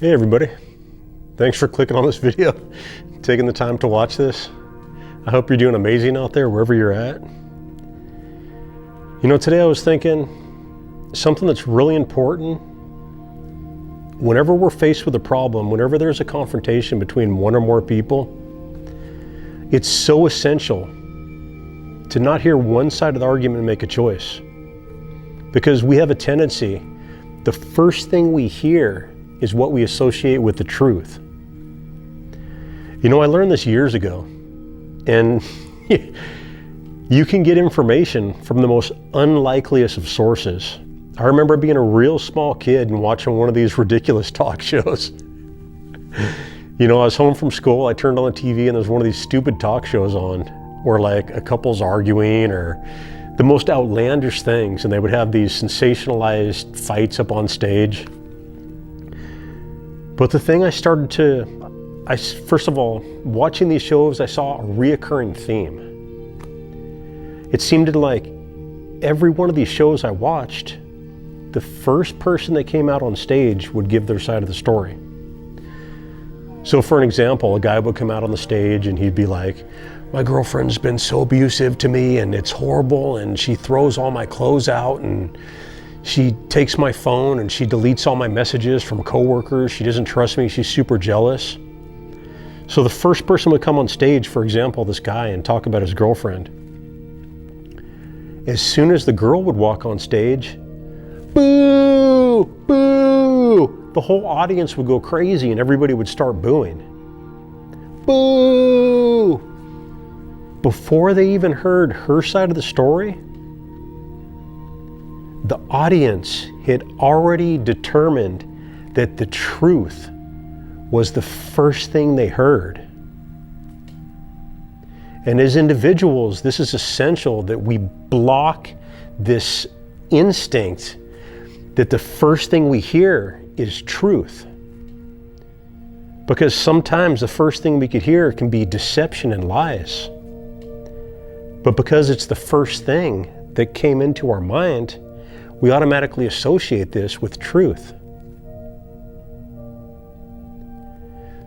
Hey everybody, thanks for clicking on this video, taking the time to watch this. I hope you're doing amazing out there wherever you're at. You know, today I was thinking something that's really important. Whenever we're faced with a problem, whenever there's a confrontation between one or more people, it's so essential to not hear one side of the argument and make a choice. Because we have a tendency, the first thing we hear is what we associate with the truth. You know, I learned this years ago, and you can get information from the most unlikeliest of sources. I remember being a real small kid and watching one of these ridiculous talk shows. You know, I was home from school, I turned on the TV and there's one of these stupid talk shows on where like a couple's arguing or the most outlandish things, and they would have these sensationalized fights up on stage. But the thing first of all, watching these shows, I saw a reoccurring theme. It seemed like every one of these shows I watched, the first person that came out on stage would give their side of the story. So for an example, a guy would come out on the stage and he'd be like, my girlfriend's been so abusive to me and it's horrible, and she throws all my clothes out, and she takes my phone and she deletes all my messages from coworkers. She doesn't trust me. She's super jealous. So the first person would come on stage, for example, this guy, and talk about his girlfriend. As soon as the girl would walk on stage, boo, boo, the whole audience would go crazy and everybody would start booing. Boo! Before they even heard her side of the story, the audience had already determined that the truth was the first thing they heard. And as individuals, this is essential that we block this instinct that the first thing we hear is truth. Because sometimes the first thing we could hear can be deception and lies. But because it's the first thing that came into our mind, we automatically associate this with truth.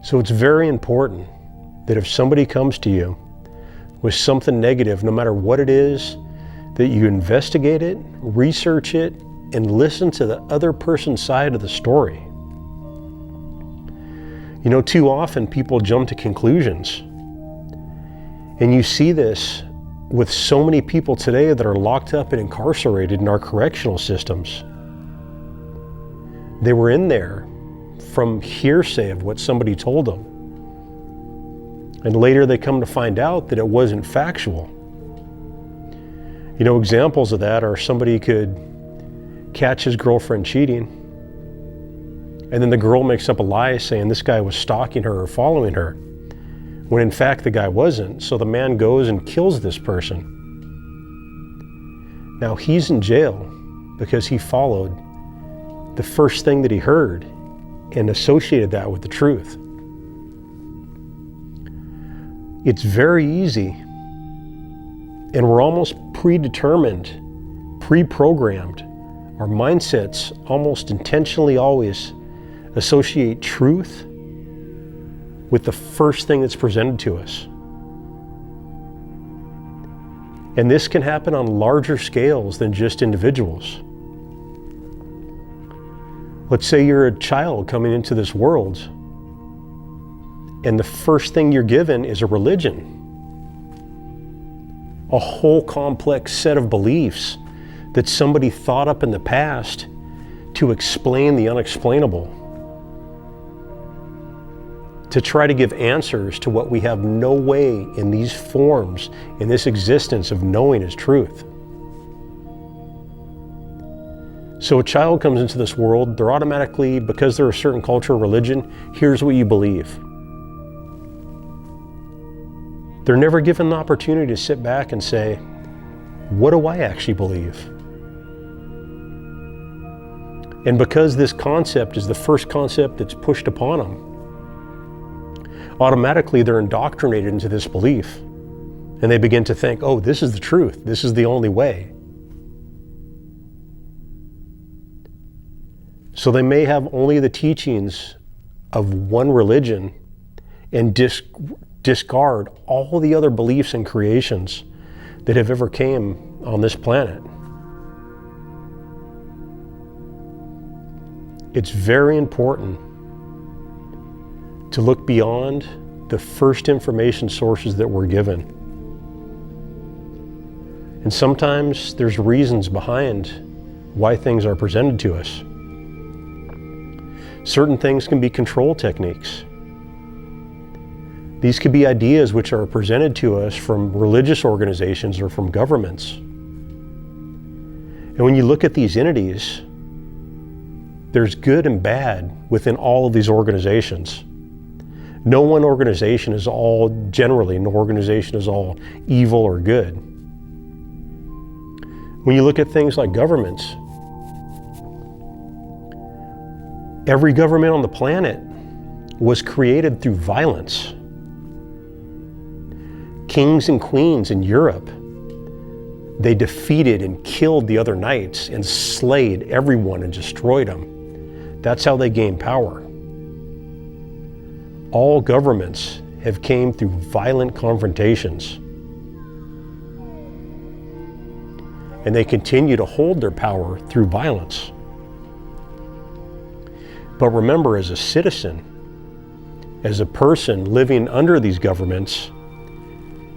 So it's very important that if somebody comes to you with something negative, no matter what it is, that you investigate it, research it, and listen to the other person's side of the story. You know, too often people jump to conclusions. And you see this with so many people today that are locked up and incarcerated in our correctional systems. They were in there from hearsay of what somebody told them. And later they come to find out that it wasn't factual. You know, examples of that are somebody could catch his girlfriend cheating, and then the girl makes up a lie saying this guy was stalking her or following her, when in fact the guy wasn't. So the man goes and kills this person. Now he's in jail because he followed the first thing that he heard and associated that with the truth. It's very easy, and we're almost predetermined, pre-programmed. Our mindsets almost intentionally always associate truth with the first thing that's presented to us. And this can happen on larger scales than just individuals. Let's say you're a child coming into this world, and the first thing you're given is a religion, a whole complex set of beliefs that somebody thought up in the past to explain the unexplainable, to try to give answers to what we have no way in these forms, in this existence of knowing is truth. So a child comes into this world, they're automatically, because they're a certain culture or religion, here's what you believe. They're never given the opportunity to sit back and say, what do I actually believe? And because this concept is the first concept that's pushed upon them, automatically they're indoctrinated into this belief. And they begin to think, oh, this is the truth. This is the only way. So they may have only the teachings of one religion and discard all the other beliefs and creations that have ever came on this planet. It's very important to look beyond the first information sources that we're given. And sometimes there's reasons behind why things are presented to us. Certain things can be control techniques. These could be ideas which are presented to us from religious organizations or from governments. And when you look at these entities, there's good and bad within all of these organizations. No one organization is all, generally, no organization is all evil or good. When you look at things like governments, every government on the planet was created through violence. Kings and queens in Europe, they defeated and killed the other knights and slayed everyone and destroyed them. That's how they gained power. All governments have came through violent confrontations. And they continue to hold their power through violence. But remember, as a citizen, as a person living under these governments,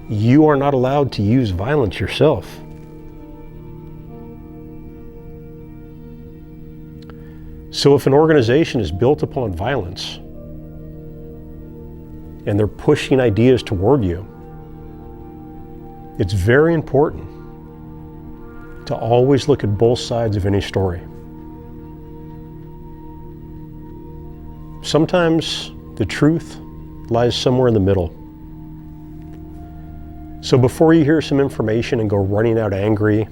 you are not allowed to use violence yourself. So if an organization is built upon violence and they're pushing ideas toward you, it's very important to always look at both sides of any story. Sometimes the truth lies somewhere in the middle. So before you hear some information and go running out angry,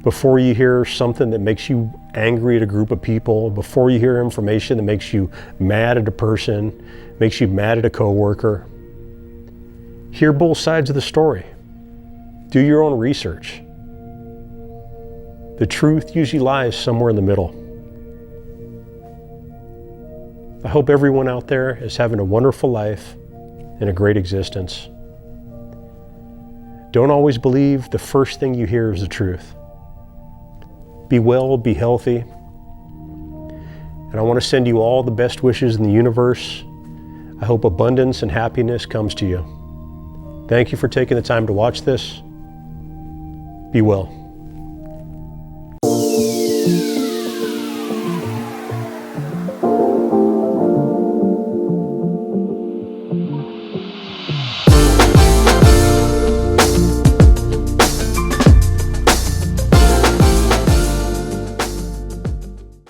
before you hear something that makes you angry at a group of people, before you hear information that makes you mad at a person, makes you mad at a coworker, hear both sides of the story. Do your own research. The truth usually lies somewhere in the middle. I hope everyone out there is having a wonderful life and a great existence. Don't always believe the first thing you hear is the truth. Be well, be healthy. And I want to send you all the best wishes in the universe. I hope abundance and happiness comes to you. Thank you for taking the time to watch this. Be well.